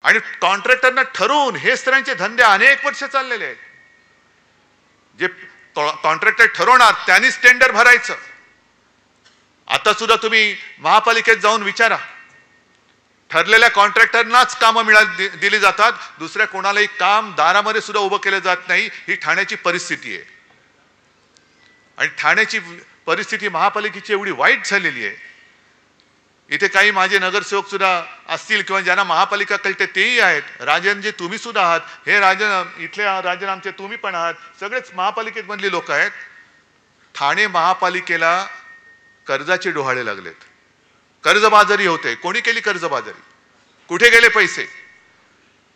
आणि कॉन्ट्रॅक्टरना ठरवून हेच त्यांचे धंदे अनेक वर्ष चाललेले आहेत. जे कॉन्ट्रॅक्टर ठरवणार त्यांनीच टेंडर भरायचं. आता सुद्धा तुम्ही महापालिकेत जाऊन विचारा, ठरलेल्या कॉन्ट्रॅक्टरनाच कामं दिली जातात, दुसऱ्या कोणालाही काम दारामध्ये सुद्धा उभं केलं जात नाही. ही ठाण्याची परिस्थिती आहे. आणि ठाण्याची परिस्थिती महापालिकेची एवढी वाईट झालेली आहे. इथे काही माझे नगरसेवक सुद्धा असतील किंवा ज्यांना महापालिका कळते तेही आहेत. राजनजी तुम्ही सुद्धा आहात, हे राजन इथले राजन आमचे तुम्ही पण आहात, सगळेच महापालिकेत मधली लोक आहेत. ठाणे महापालिकेला कर्जाचे डोहाळे लागलेत. कर्जबाजारी होते. कोणी केली कर्जबाजारी? कुठे गेले पैसे?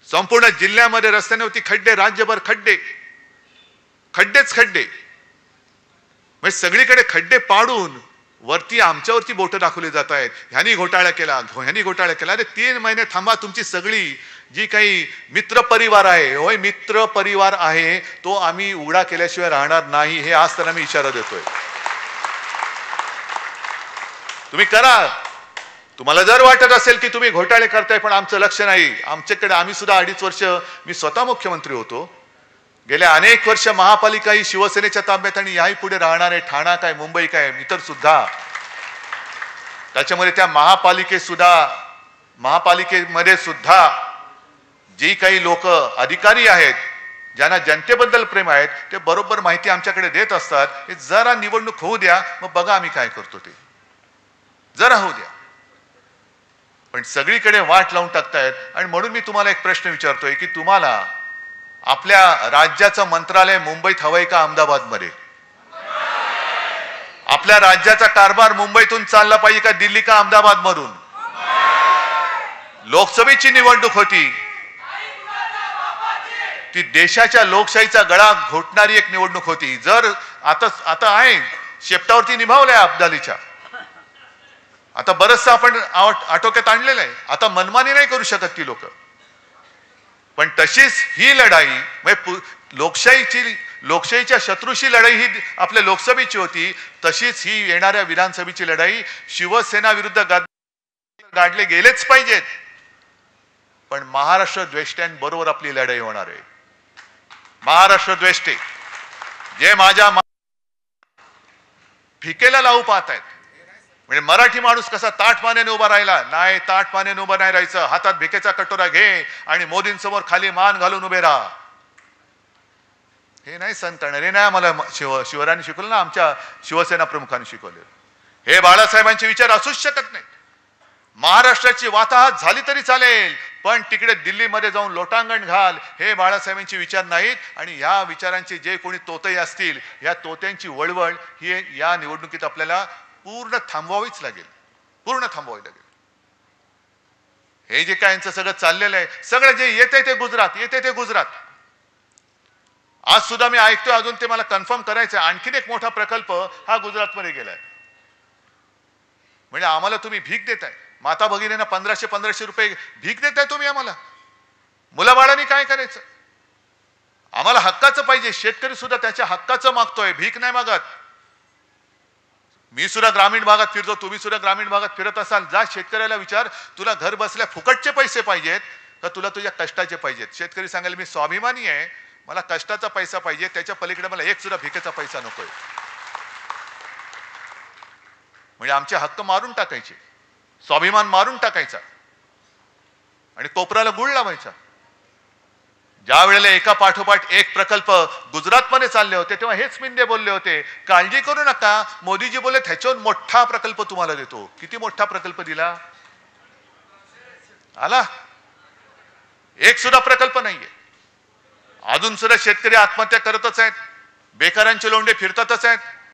संपूर्ण जिल्ह्यामध्ये रस्त्यांवरती खड्डे, राज्यभर खड्डे, खड्डेच खड्डे. म्हणजे सगळीकडे खड्डे पाडून वरती आमच्यावरती बोट दाखवली जात आहेत. ह्यानी घोटाळा केला, ह्यानी घोटाळा केला. अरे 3 महिने थांबा. तुमची सगळी जी काही मित्र परिवार आहे, होय मित्र परिवार आहे, तो आम्ही उघडा केल्याशिवाय राहणार नाही. हे आज त्यांना मी इशारा देतोय. तुम्ही करा. तुम्हाला जर वाटत असेल की तुम्ही घोटाळे करताय पण आमचं लक्ष नाही, आमच्याकडे आम्ही सुद्धा 2.5 वर्ष मी स्वतः मुख्यमंत्री होतो. गेल्या अनेक वर्ष महापालिका ही शिवसेनेच्या ताब्यात आणि याही पुढे राहणार आहे. ठाणा काय, मुंबई काय, इतर सुद्धा. त्याच्यामध्ये त्या महापालिकेमध्ये सुद्धा जी काही लोक अधिकारी आहेत, ज्यांना जनतेबद्दल प्रेम आहेत, ते बरोबर माहिती आमच्याकडे देत असतात. हे जरा निवडणूक होऊ द्या, मग बघा आम्ही काय करतो ते. जरा होऊ द्या. पण सगळीकडे वाट लावून टाकतायत. आणि म्हणून मी तुम्हाला एक प्रश्न विचारतोय की तुम्हाला आपल्या राज्याचं मंत्रालय मुंबईत हवंय का अहमदाबादमध्ये? आपल्या राज्याचा कारभार मुंबईतून चालला पाहिजे का दिल्ली का अहमदाबाद मधून? लोकसभेची निवडणूक होती, ती देशाच्या लोकशाहीचा गळा घोटणारी एक निवडणूक होती. जर आता आहे शेपटावरती निभावलंय अब्दालीच्या, आता बरंचसं आपण आटोक्यात आणलेलं आहे. आता मनमानी नाही करू शकत ती लोक. पण तशीच ही लढाई म्हणजे लोकशाहीच्या शत्रूशी लढाई ही आपल्या लोकसभेची होती. तशीच ही येणाऱ्या विधानसभेची लढाई शिवसेना विरुद्ध गाडले गेलेच पाहिजेत. पण महाराष्ट्र द्वेष्ट्यांबरोबर आपली लढाई होणार आहे. महाराष्ट्र द्वेष्टे जे माझ्या फिकेला लावू पाहत आहेत. म्हणजे मराठी माणूस कसा ताठ पाण्याने उभा राहिला नाही, ताठ पाण्याने उभं नाही राहायचं. हातात भिकेचा कटोरा घे आणि मोदींसमोर खाली मान घालून उभे राहा. हे नाही सहन करणार. हे नाही आम्हाला शिवरायांनी शिकवलं ना, आमच्या शिवसेना प्रमुखांनी शिकवले. हे बाळासाहेबांचे विचार असूच शकत नाही. महाराष्ट्राची वाताहत झाली तरी चालेल, पण तिकडे दिल्लीमध्ये जाऊन लोटांगण घाल, हे बाळासाहेबांचे विचार नाहीत. आणि या विचारांचे जे कोणी तोते असतील, या तोत्यांची वळवळ ही या निवडणुकीत आपल्याला पूर्ण थांबवावीच लागेल. पूर्ण थांबवावी लागेल. हे जे काय यांचं सगळं चाललेलं आहे, सगळं जे येते ते गुजरात. आज सुद्धा मी ऐकतोय, अजून ते मला कन्फर्म करायचं आहे, आणखीन एक मोठा प्रकल्प हा गुजरातमध्ये गेलाय. म्हणजे आम्हाला तुम्ही भीक देताय. माता भगिनींना 1500 रुपये भीक देताय तुम्ही आम्हाला. मुलाबाळांनी काय करायचं? आम्हाला हक्काचं पाहिजे. शेतकरी सुद्धा त्याच्या हक्काचं मागतोय, भीक नाही मागत. मी सुद्धा ग्रामीण भागात फिरतो, तुम्ही सुद्धा ग्रामीण भागात फिरत असाल. जा शेतकऱ्याला विचार, तुला घर बसल्या फुकटचे पैसे पाहिजेत का तुला तुझ्या कष्टाचे पाहिजेत? शेतकरी सांगेल मी स्वाभिमानी आहे, मला कष्टाचा पैसा पाहिजे, त्याच्या पलीकडे मला एक सुद्धा भिकेचा पैसा नकोय. म्हणजे आमचे हक्क मारून टाकायचे, स्वाभिमान मारून टाकायचा आणि कोपराला गुळ लावायचा. ज्या वेळेला एका पाठोपाठ एक प्रकल्प गुजरातमध्ये चालले होते तेव्हा हेच मिंदे बोलले होते, काळजी करू नका. मोदीजी बोलले त्याच्यावर मोठा प्रकल्प तुम्हाला देतो. किती मोठा प्रकल्प दिला? आला? एक सुद्धा प्रकल्प नाहीये. अजून सुद्धा शेतकरी आत्महत्या करतच आहेत, बेकारांचे लोंढे फिरतातच आहेत.